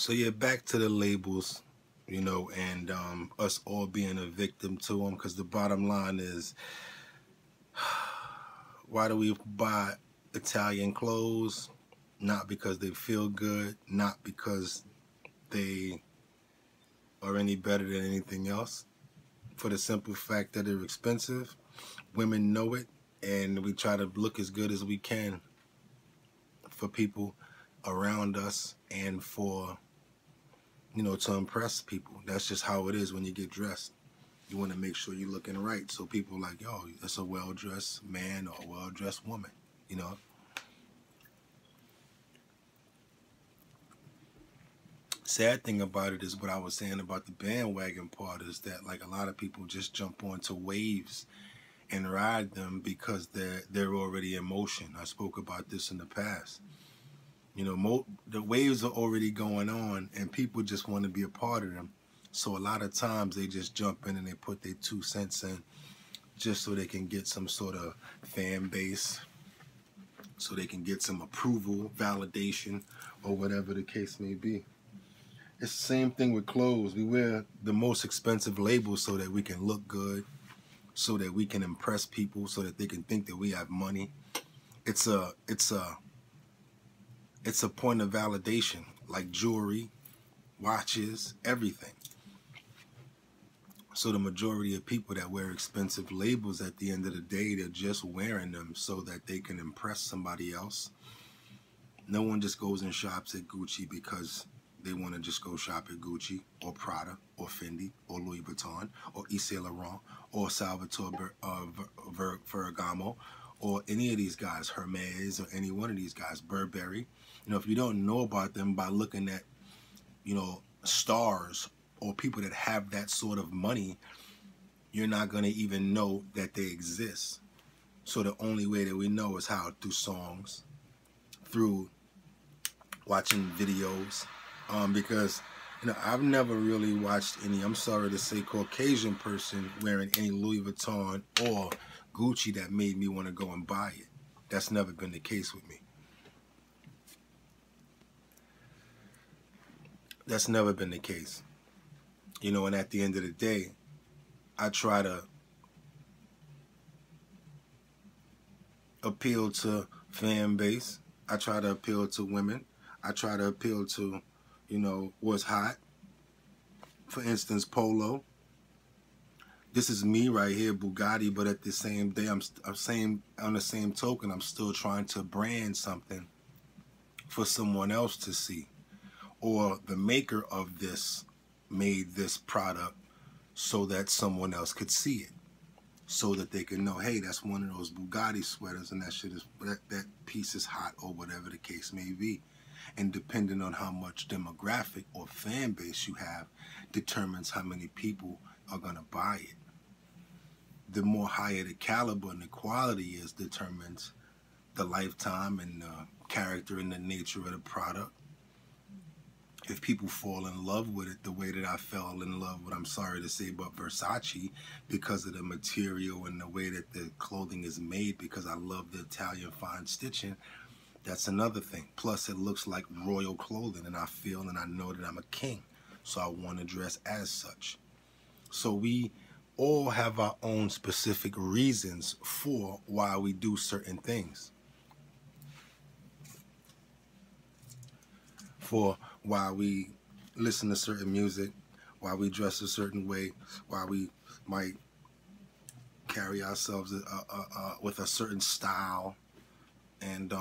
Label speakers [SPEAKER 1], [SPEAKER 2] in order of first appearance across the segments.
[SPEAKER 1] So yeah, back to the labels, and us all being a victim to them. Because the bottom line is, why do we buy Italian clothes? Not because they feel good, not because they are any better than anything else. For the simple fact that they're expensive, women know it, and we try to look as good as we can for people around us and for to impress people. That's just how it is when you get dressed. You want to make sure you're looking right, so people are like, yo, that's a well-dressed man or a well-dressed woman, you know. Sad thing about it is what I was saying about the bandwagon part is that like a lot of people just jump onto waves and ride them because they're already in motion. I spoke about this in the past. The waves are already going on, and people just want to be a part of them. So a lot of times they just jump in and they put their 2 cents in just so they can get some sort of fan base, so they can get some approval, validation, or whatever the case may be. It's the same thing with clothes. We wear the most expensive labels so that we can look good, so that we can impress people, so that they can think that we have money. It's a point of validation, like jewelry, watches, everything. So the majority of people that wear expensive labels, at the end of the day, they're just wearing them so that they can impress somebody else. No one just goes and shops at Gucci because they want to just go shop at Gucci or Prada or Fendi or Louis Vuitton or Yves Saint Laurent or Salvatore Ferragamo or any of these guys, Hermes, or any one of these guys, Burberry. If you don't know about them by looking at, stars or people that have that sort of money, you're not going to even know that they exist. So the only way that we know is how? Through songs, through watching videos, because I've never really watched any, I'm sorry to say, Caucasian person wearing any Louis Vuitton or Gucci that made me want to go and buy it. That's never been the case with me. That's never been the case. And at the end of the day, I try to appeal to fan base. I try to appeal to women. I try to appeal to, what's hot. For instance, polo. This is me right here, Bugatti, but at the same day, I'm on the same token, I'm still trying to brand something for someone else to see. Or the maker of this made this product so that someone else could see it, so that they can know, hey, that's one of those Bugatti sweaters, and that piece is hot, or whatever the case may be. And depending on how much demographic or fan base you have determines how many people are going to buy it. The more higher the caliber and the quality is determines the lifetime and the character and the nature of the product. If people fall in love with it the way that I fell in love with, I'm sorry to say, but Versace, because of the material and the way that the clothing is made, because I love the Italian fine stitching, that's another thing. Plus, it looks like royal clothing, and I feel and I know that I'm a king, so I want to dress as such. So we all have our own specific reasons for why we do certain things. For why we listen to certain music, why we dress a certain way, why we might carry ourselves with a certain style. And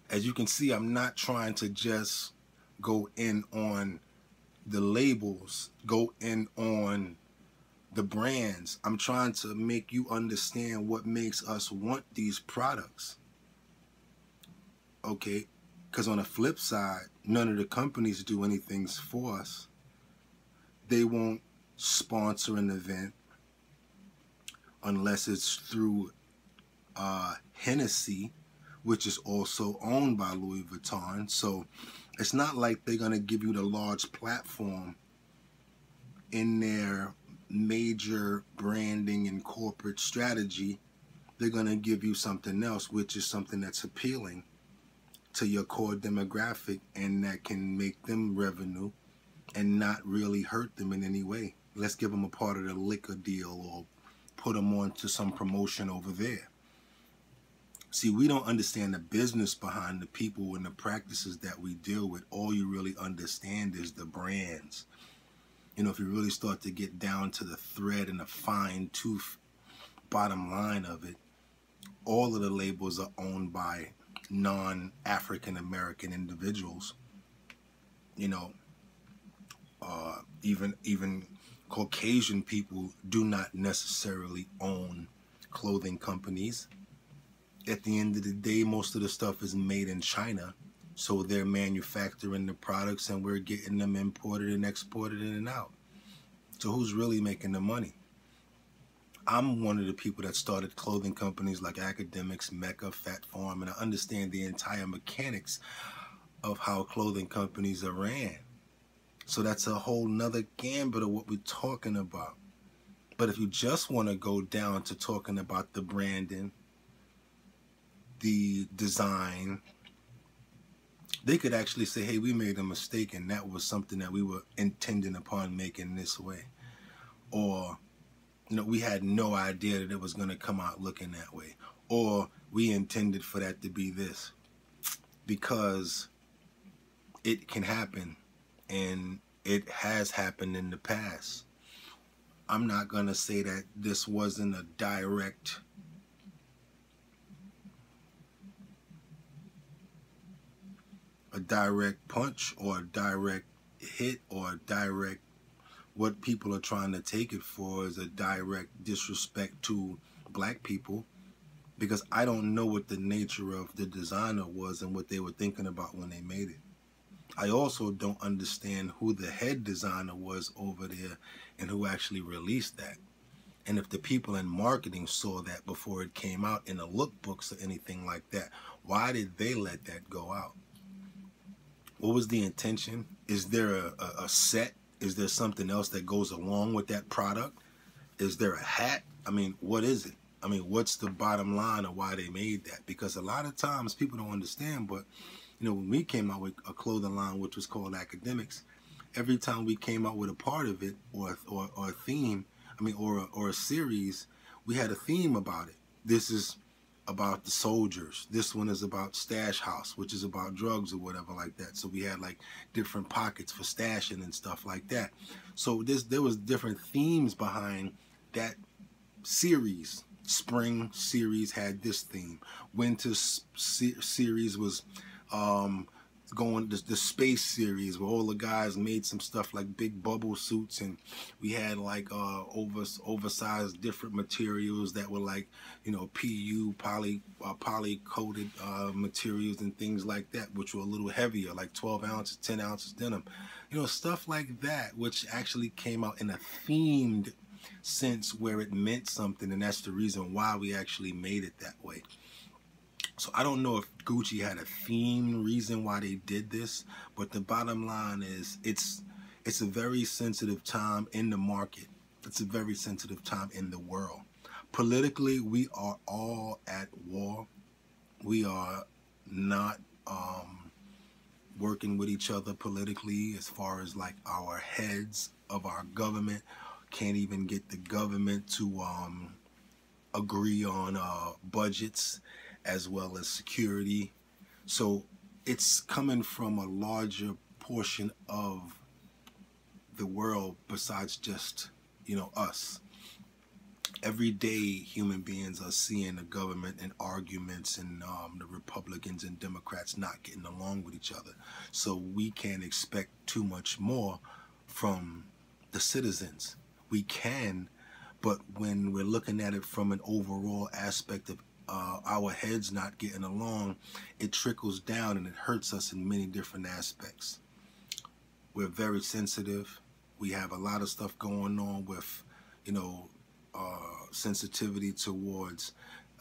[SPEAKER 1] as you can see, I'm not trying to just go in on the labels, go in on the brands. I'm trying to make you understand what makes us want these products. Okay? Because on the flip side, none of the companies do anything for us. They won't sponsor an event unless it's through Hennessy, which is also owned by Louis Vuitton. So it's not like they're going to give you the large platform in their major branding and corporate strategy. They're going to give you something else, which is something that's appealing to your core demographic, and that can make them revenue and not really hurt them in any way. Let's give them a part of the liquor deal or put them on to some promotion over there. See, we don't understand the business behind the people and the practices that we deal with. All you really understand is the brands. You know, if you really start to get down to the thread and the fine tooth bottom line of it, all of the labels are owned by non-African American individuals. You know, even Caucasian people do not necessarily own clothing companies. At the end of the day, most of the stuff is made in China, so they're manufacturing the products and we're getting them imported and exported in and out. So who's really making the money? I'm one of the people that started clothing companies like Academics, Mecca, Fat Farm, and I understand the entire mechanics of how clothing companies are ran. So that's a whole nother gambit of what we're talking about. But if you just want to go down to talking about the branding, the design, they could actually say, hey, we made a mistake and that was something that we were intending upon making this way. Or, you know, we had no idea that it was going to come out looking that way. Or we intended for that to be this. Because it can happen, and it has happened in the past. I'm not going to say that this wasn't a direct punch or a direct hit or a direct, what people are trying to take it for is a direct disrespect to black people, because I don't know what the nature of the designer was and what they were thinking about when they made it. I also don't understand who the head designer was over there and who actually released that. And if the people in marketing saw that before it came out in the lookbooks or anything like that, why did they let that go out? What was the intention? Is there a set? Is there something else that goes along with that product? Is there a hat? I mean, what is it? I mean, what's the bottom line of why they made that? Because a lot of times people don't understand, but, you know, when we came out with a clothing line, which was called Academics, every time we came out with a part of it or a theme, I mean, or a series, we had a theme about it. This is about the soldiers. This one is about Stash House, which is about drugs or whatever like that. So we had like different pockets for stashing and stuff like that. So there was different themes behind that series. Spring series had this theme. Winter series was going the space series, where all the guys made some stuff like big bubble suits, and we had like oversized different materials that were like, you know, PU poly coated materials and things like that, which were a little heavier, like 12 ounces, 10 ounces denim, you know, stuff like that, which actually came out in a themed sense where it meant something, and that's the reason why we actually made it that way. So I don't know if Gucci had a theme reason why they did this, but the bottom line is it's a very sensitive time in the market. It's a very sensitive time in the world. Politically, we are all at war. We are not working with each other politically, as far as like our heads of our government can't even get the government to agree on budgets as well as security. So it's coming from a larger portion of the world besides just, you know, us. Every day human beings are seeing the government and arguments and the Republicans and Democrats not getting along with each other. So we can't expect too much more from the citizens. We can, but when we're looking at it from an overall aspect of our heads not getting along, it trickles down and it hurts us in many different aspects. We're very sensitive. We have a lot of stuff going on with, you know, sensitivity towards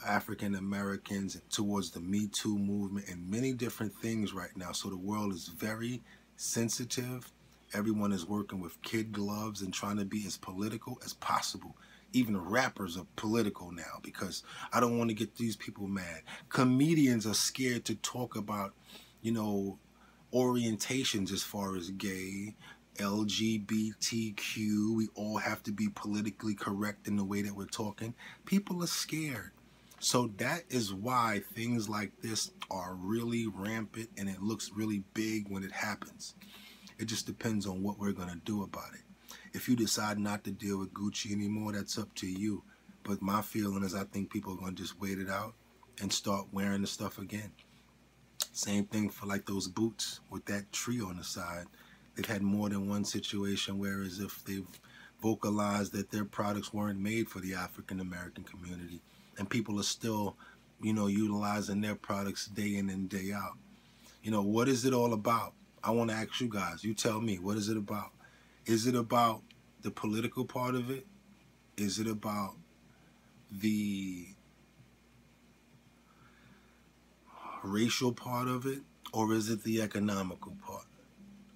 [SPEAKER 1] African Americans, towards the Me Too movement, and many different things right now. So the world is very sensitive. Everyone is working with kid gloves and trying to be as political as possible. Even rappers are political now because I don't want to get these people mad. Comedians are scared to talk about, you know, orientations as far as gay, LGBTQ. We all have to be politically correct in the way that we're talking. People are scared. So that is why things like this are really rampant and it looks really big when it happens. It just depends on what we're going to do about it. If you decide not to deal with Gucci anymore, that's up to you. But my feeling is I think people are going to just wait it out and start wearing the stuff again. Same thing for like those boots with that tree on the side. They've had more than one situation where as if they've vocalized that their products weren't made for the African American community. And people are still, you know, utilizing their products day in and day out. You know, what is it all about? I want to ask you guys. You tell me, what is it about? Is it about the political part of it? Is it about the racial part of it? Or is it the economical part?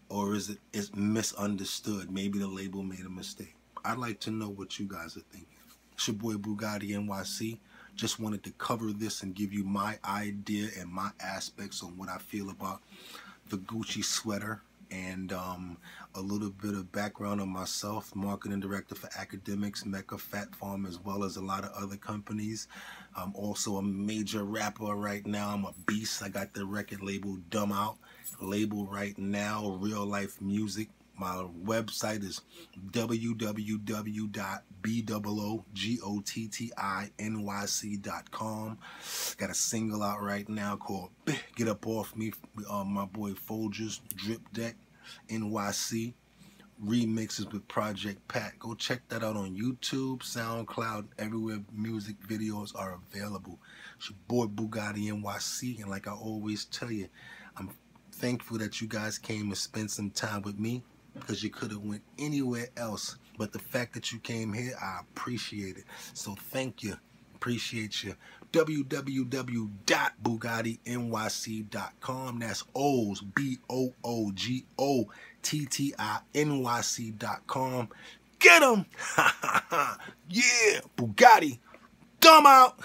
[SPEAKER 1] Or is it's misunderstood? Maybe the label made a mistake. I'd like to know what you guys are thinking. It's your boy Boogottinyc. Just wanted to cover this and give you my idea and my aspects on what I feel about the Gucci sweater, and a little bit of background on myself, marketing director for Academics, Mecca, Fat Farm, as well as a lot of other companies. I'm also a major rapper right now. I'm a beast. I got the record label Dumb Out label right now, Real Life Music. My website is www.boogottinyc.com. Got a single out right now called Get Up Off Me, my boy Folgers, Drip Deck, NYC. Remixes with Project Pat. Go check that out on YouTube, SoundCloud, everywhere music videos are available. It's your boy Boogottinyc, and like I always tell you, I'm thankful that you guys came and spent some time with me, because you could have went anywhere else, but the fact that you came here, I appreciate it. So thank you. Appreciate you. www.boogottinyc.com. That's O's, BOOGOTTINYC.com. Get them! Yeah, Bugatti. Dumb out!